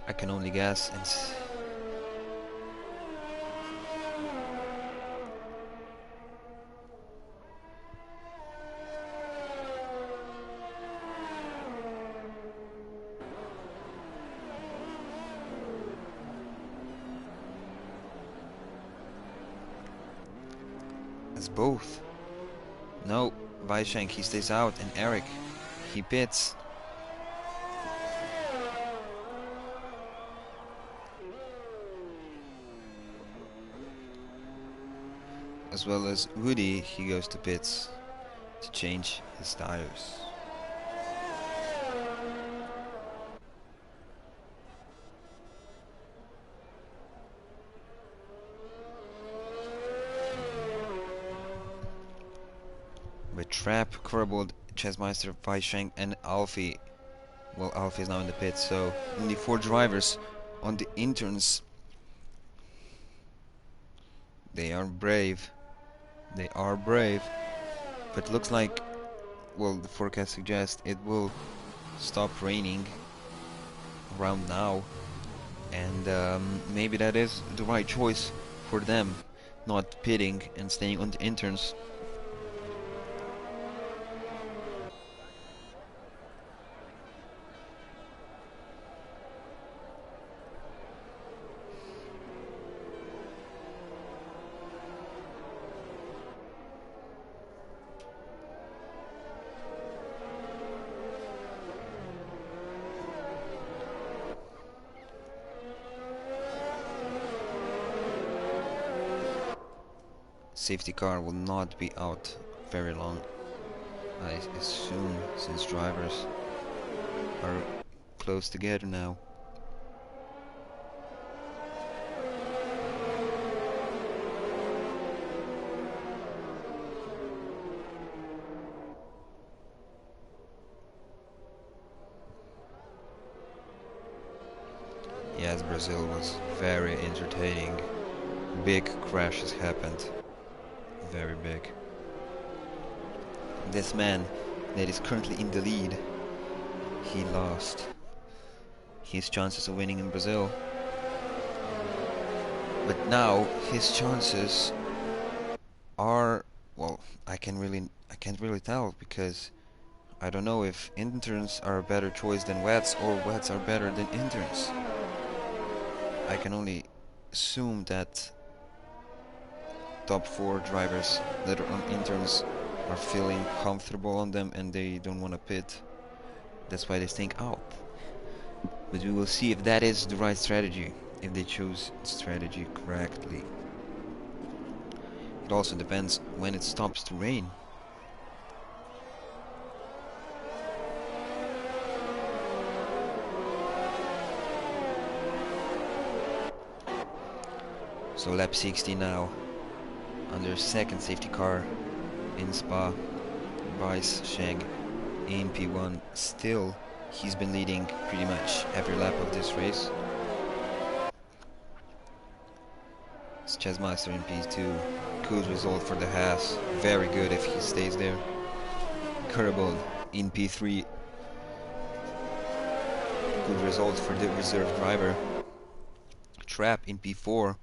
I can only guess. And as both. No, Weishank, he stays out, and Eric, he pits. As well as Woody, he goes to pits to change his tires. With Trap, Kerbold, Chessmeister, Weishank, and Alfie. Well, Alfie is now in the pit, so only 4 drivers on the interns. They are brave. They are brave. But looks like, well, the forecast suggests it will stop raining around now. And maybe that is the right choice for them, not pitting and staying on the interns. Safety car will not be out very long, I assume, since drivers are close together now. Yes, Brazil was very entertaining. Big crashes happened. Very big. This man that is currently in the lead, he lost his chances of winning in Brazil. But now his chances are, well, I can't really tell, because I don't know if interns are a better choice than wets or wets are better than interns. I can only assume that top 4 drivers that are on interns are feeling comfortable on them and they don't want to pit. That's why they stink out. But we will see if that is the right strategy, if they choose strategy correctly. It also depends when it stops to rain. So lap 60 now, under second safety car in Spa. Bryce Sheng in P1. Still, he's been leading pretty much every lap of this race. It's Chesmeister in P2. Good result for the Haas. Very good if he stays there. Curable in P3. Good result for the reserve driver. Trap in P4.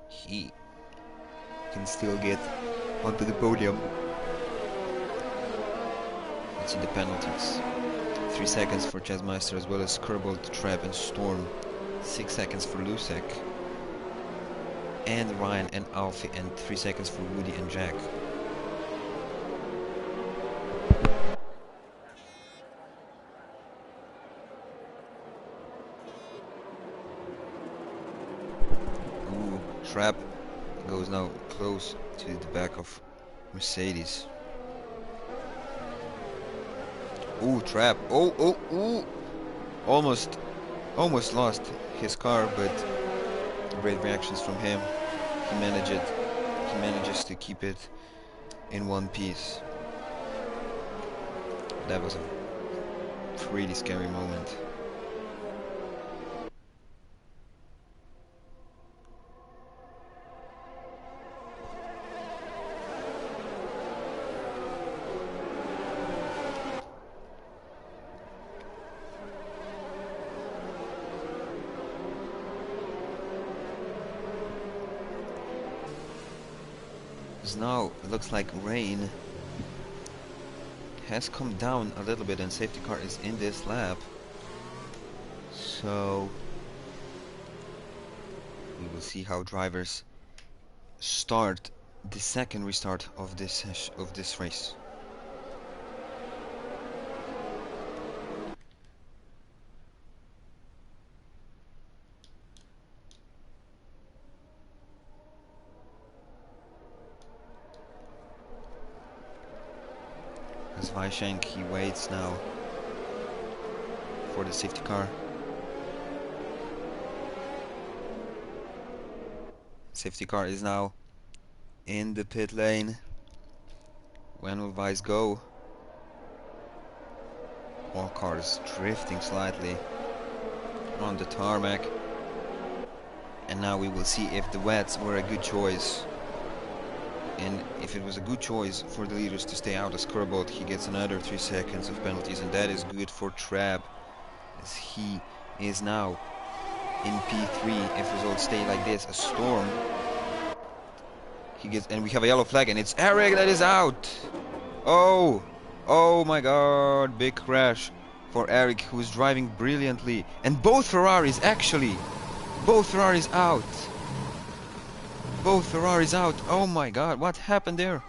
He can still get onto the podium. Let's see the penalties. 3 seconds for Chesmeister, as well as Curable, Trap and Storm. 6 seconds for Lusek and Ryan and Alfie, and 3 seconds for Woody and Jack. Ooh, Trap goes now close to the back of Mercedes. Ooh, Trap. Ooh. Almost lost his car, but great reactions from him. He manages to keep it in one piece. That was a pretty scary moment. Now it looks like rain has come down a little bit and safety car is in this lap, so we will see how drivers start the second restart of this race. As Weishenk, he waits now for the safety car. Safety car is now in the pit lane. When will Weiss go? All cars drifting slightly on the tarmac. And now we will see if the wets were a good choice. And if it was a good choice for the leaders to stay out as Curbold, he gets another 3 seconds of penalties, and that is good for Trap, as he is now in P3. If results stay like this, a Storm, he gets, and we have a yellow flag, and it's Eric that is out. Oh my god, big crash for Eric, who is driving brilliantly, and both Ferraris out. Both Ferraris out. Oh my god, what happened there?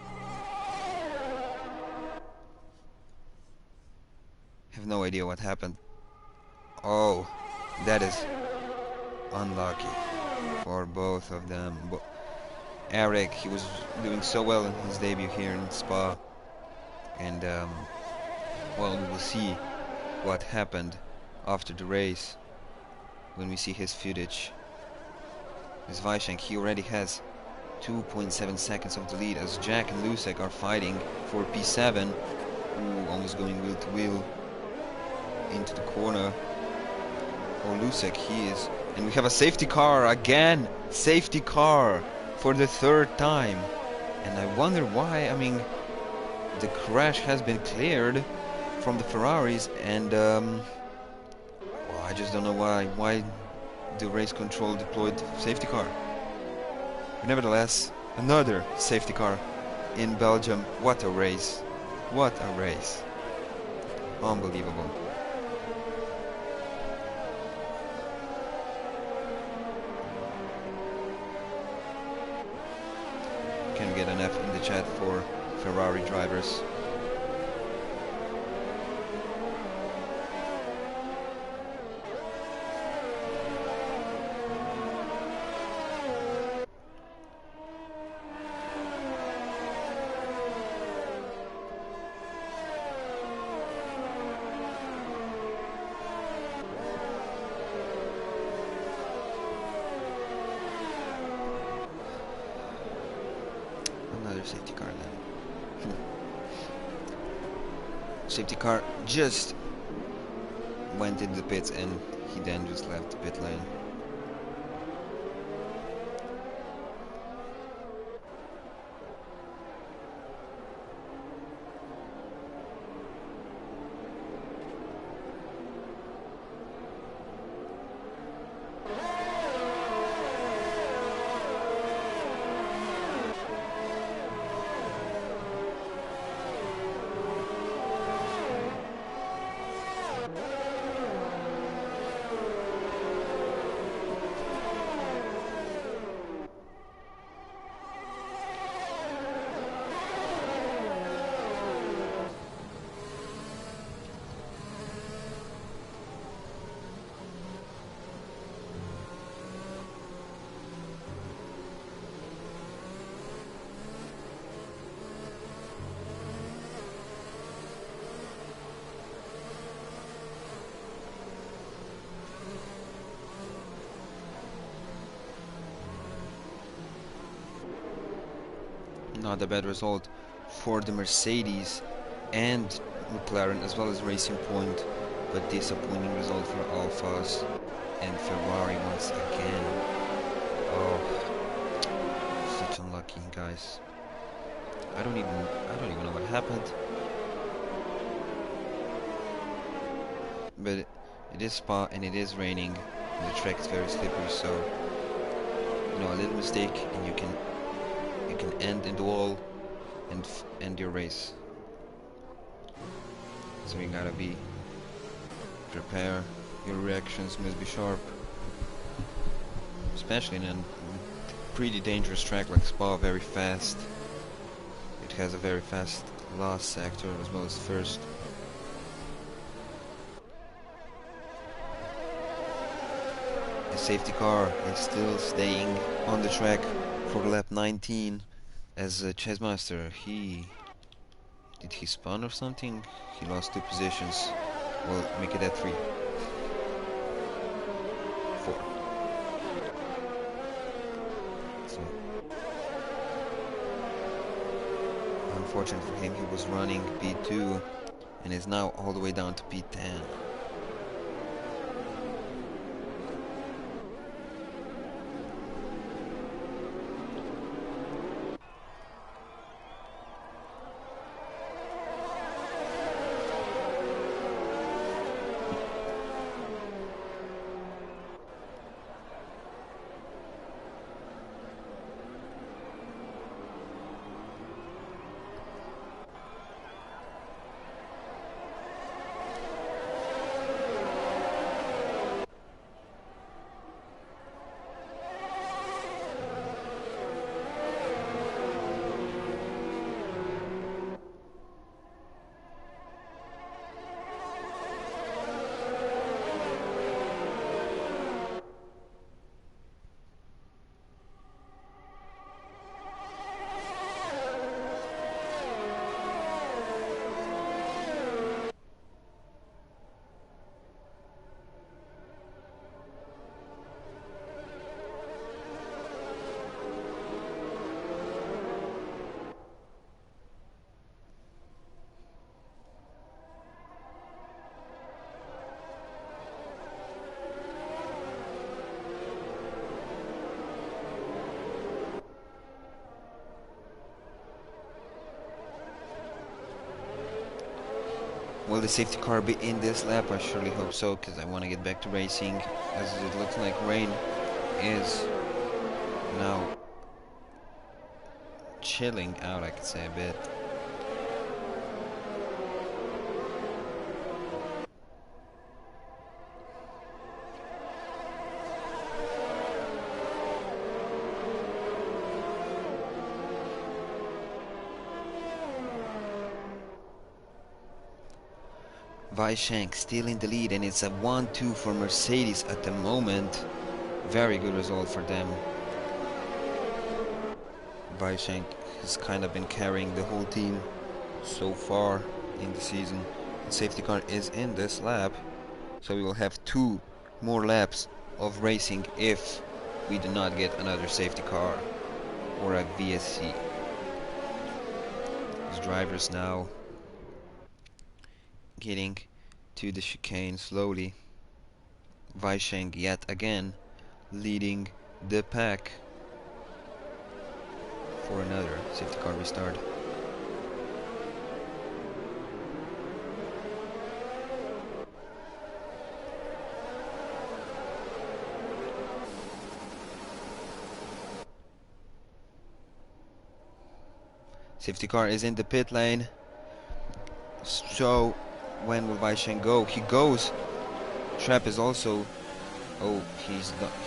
Have no idea what happened. Oh, that is unlucky for both of them. Eric. He was doing so well in his debut here in Spa, and well, we will see what happened after the race when we see his footage. This Weishenk, he already has 2.7 seconds of the lead as Jack and Lusek are fighting for P7. Ooh, almost going wheel to wheel into the corner. Oh, Lusek, he is. And we have a safety car again. Safety car for the third time. And I wonder why. I mean, the crash has been cleared from the Ferraris, and well, I just don't know why. Why the race control deployed safety car? But nevertheless, another safety car in Belgium. What a race! What a race! Unbelievable. Can we get an F in the chat for Ferrari drivers? Another safety car then. Safety car just went into the pits and he then just left the pit lane. Not a bad result for the Mercedes and McLaren as well as Racing Point, but disappointing result for Alphas and Ferrari once again. Oh, such unlucky, guys. I don't even know what happened. But it is Spa and it is raining and the track is very slippery, so you know, a little mistake and you can end in the wall and end your race. So you gotta prepare. Your reactions must be sharp, especially in a pretty dangerous track like Spa. Very fast. It has a very fast last sector as well as first. The safety car is still staying on the track for lap 19 as Chessmaster. Did he spawn or something? He lost 2 positions. We'll make it at 3. 4. So unfortunate for him, he was running P2 and is now all the way down to P10. Will the safety car be in this lap? I surely hope so, because I want to get back to racing, as it looks like rain is now chilling out, I could say a bit. Weishank still in the lead, and it's a 1-2 for Mercedes at the moment. Very good result for them. Weishank has kind of been carrying the whole team so far in the season. The safety car is in this lap, so we will have 2 more laps of racing if we do not get another safety car or a VSC. These drivers now getting to the chicane slowly. Weishank yet again leading the pack for another safety car restart. Safety car is in the pit lane. So when will Weishank go? He goes. Trap is also. Oh,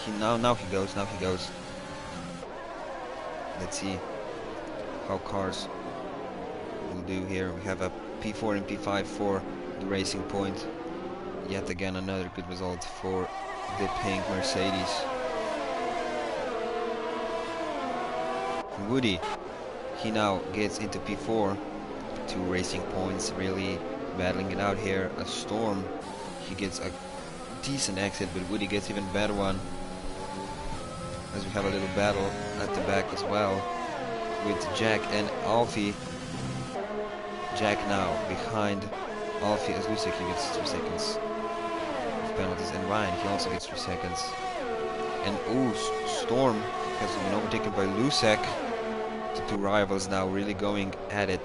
now he goes. Let's see how cars will do here. We have a P4 and P5 for the Racing Point. Yet again another good result for the pink Mercedes. Woody, he now gets into P4. 2 Racing Points really battling it out here. A Storm, he gets a decent exit, but Woody gets even better one, as we have a little battle at the back as well with Jack and Alfie. Jack now behind Alfie as Lusek, he gets 3 seconds of penalties, and Ryan, he also gets 3 seconds. And Storm has been overtaken by Lusek. The 2 rivals now really going at it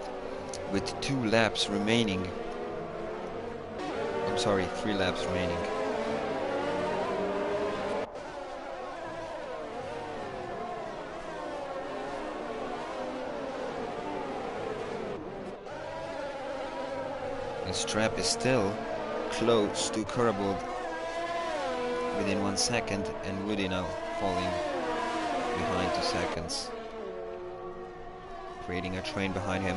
with 2 laps remaining. I'm sorry, 3 laps remaining. The strap is still close to Curable within 1 second, and Woody now falling behind 2 seconds, creating a train behind him.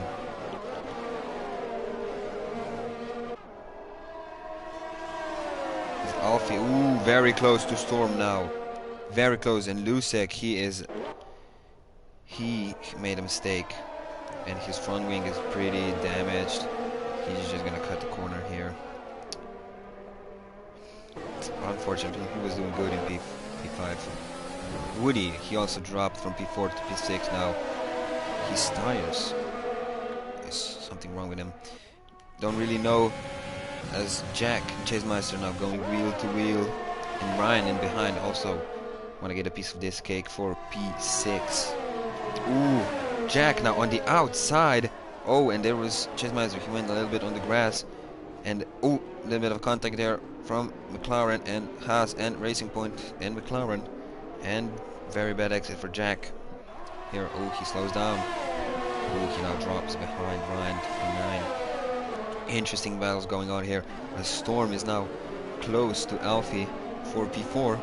Alfie, ooh, very close to Storm now. Very close, and Lusek, he made a mistake, and his front wing is pretty damaged. He's just gonna cut the corner here. Unfortunately, he was doing good in P5. Woody, he also dropped from P4 to P6 now. His tires, is something wrong with him. Don't really know, as Jack and Chasemeister now going wheel to wheel, and Ryan in behind also want to get a piece of this cake for P6. Ooh, Jack now on the outside. Oh, and there was Chasemeister, he went a little bit on the grass, and oh, a little bit of contact there from McLaren and Haas and Racing Point and McLaren, and very bad exit for Jack here. Oh, he slows down. Oh, he now drops behind Ryan P9. Interesting battles going on here. The Storm is now close to Alfie for P4,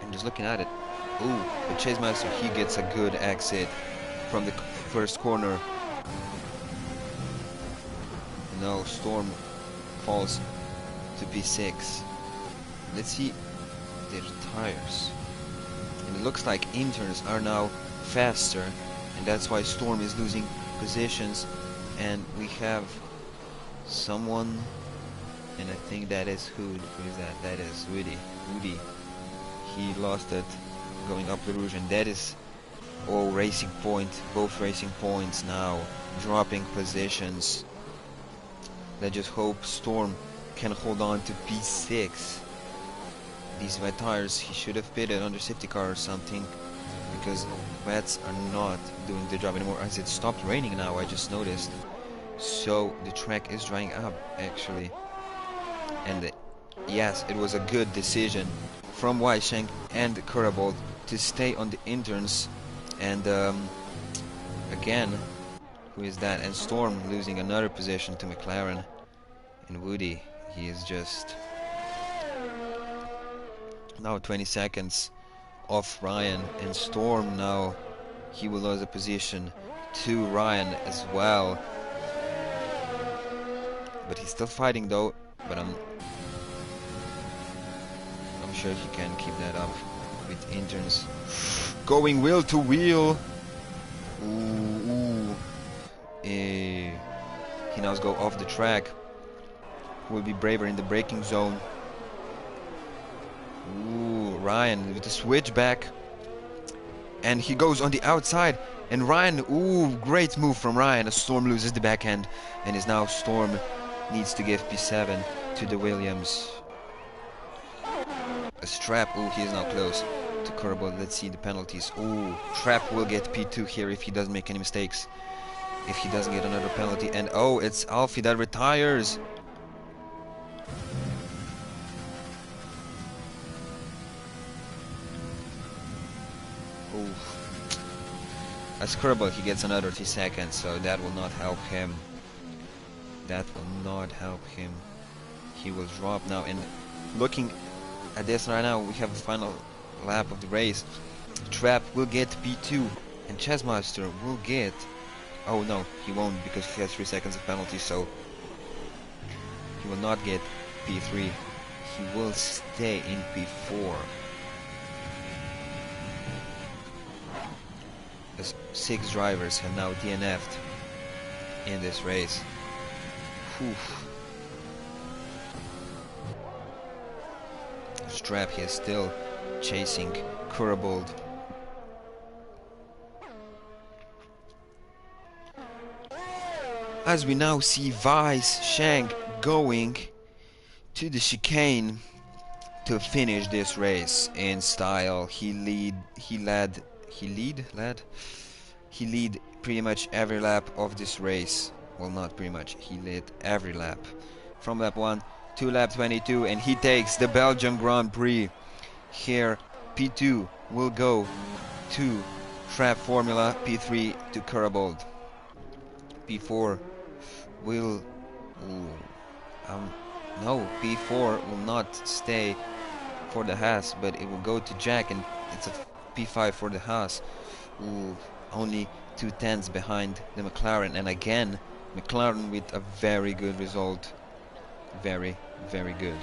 and just looking at it, ooh, but Chasemeister, he gets a good exit from the first corner. No, Storm falls to P6. Let's see their tires, and it looks like interns are now faster, and that's why Storm is losing positions. And we have someone, and I think that is who is that? That is Woody. He lost it going up the Rouge, and that is Racing Point. Both Racing Points now dropping positions. Let's just hope Storm can hold on to P6. These wet tires, he should have pitted under safety car or something, because wets are not doing the job anymore, as it stopped raining now, I just noticed. So the track is drying up actually, and yes, it was a good decision from Weishenk and Kurabold to stay on the interns. And again, who is that? And Storm losing another position to McLaren. And Woody, he is just now 20 seconds off Ryan. And Storm now, he will lose a position to Ryan as well. But he's still fighting though. But I'm sure he can keep that up with interns. Going wheel to wheel. Ooh. He now go off the track. Will be braver in the braking zone. Ooh, Ryan with the switchback. And he goes on the outside. And Ryan, ooh, great move from Ryan. Storm loses the backhand. And is now Storm needs to give P7 to the Williams. A Strap, ooh, he is now close to Kurabold. Let's see the penalties. Ooh, Trap will get P2 here if he doesn't make any mistakes. If he doesn't get another penalty. And oh, it's Alfie that retires. Ooh. As Kurabold, he gets another 3 seconds, so that will not help him. That will not help him. He will drop now. And looking at this right now, we have the final lap of the race. Trap will get P2 and Chessmaster will get... Oh no, he won't because he has 3 seconds of penalty, so he will not get P3. He will stay in P4. As 6 drivers have now DNF'd in this race. Whew. Strap here still chasing Kurabold. As we now see Weishenk going to the chicane to finish this race in style. He led pretty much every lap of this race. Well, not pretty much, he led every lap from lap 1 to lap 22, and he takes the Belgium Grand Prix. Here P2 will go to Trap Formula, P3 to Kurabold. P4 will no, P4 will not stay for the Haas, but it will go to Jack, and it's a P5 for the Haas. Ooh, only 2/10 behind the McLaren, and again McLaren with a very good result. Very, very good.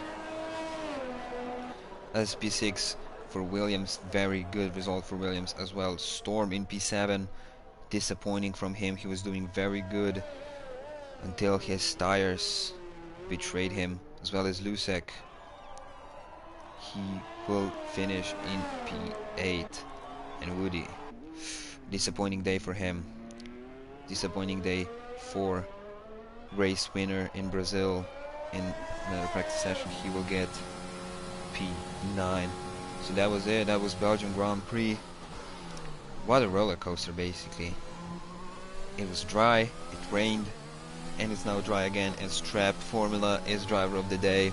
As P6 for Williams, very good result for Williams as well. Storm in P7, disappointing from him. He was doing very good until his tires betrayed him, as well as Lusek. He will finish in P8. And Woody, disappointing day for him. Disappointing day for race winner in Brazil. In another practice session he will get P9. So that was it. That was Belgium Grand Prix. What a roller coaster, basically. It was dry, it rained, and it's now dry again. And Strap Formula is driver of the day.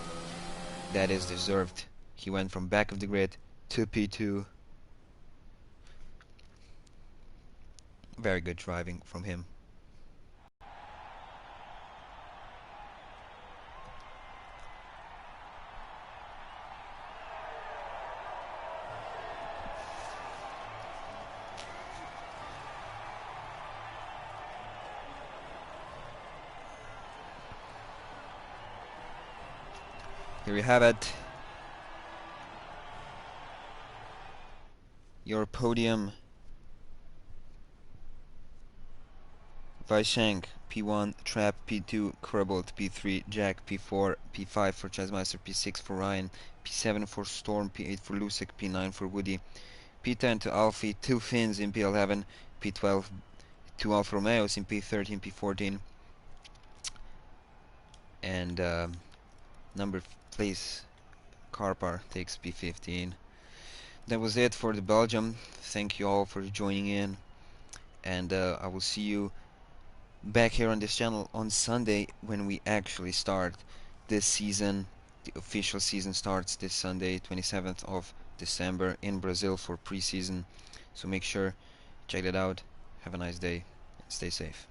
That is deserved. He went from back of the grid to P2. Very good driving from him. Here you have it. Your podium. Weishenk P1, Trap P2, Kurabold P3, Jack P4, P5 for Chessmeister, P6 for Ryan, P7 for Storm, P8 for Lusek, P9 for Woody, P10 to Alfie, 2 Finns in P11, P12 2 Alfa Romeos in P13, P14, and number place Karpar takes P15. That was it for the Belgium. Thank you all for joining in, and I will see you back here on this channel on Sunday when we actually start this season. The official season starts this Sunday, 27th of December in Brazil for pre-season. So make sure check it out. Have a nice day. Stay safe.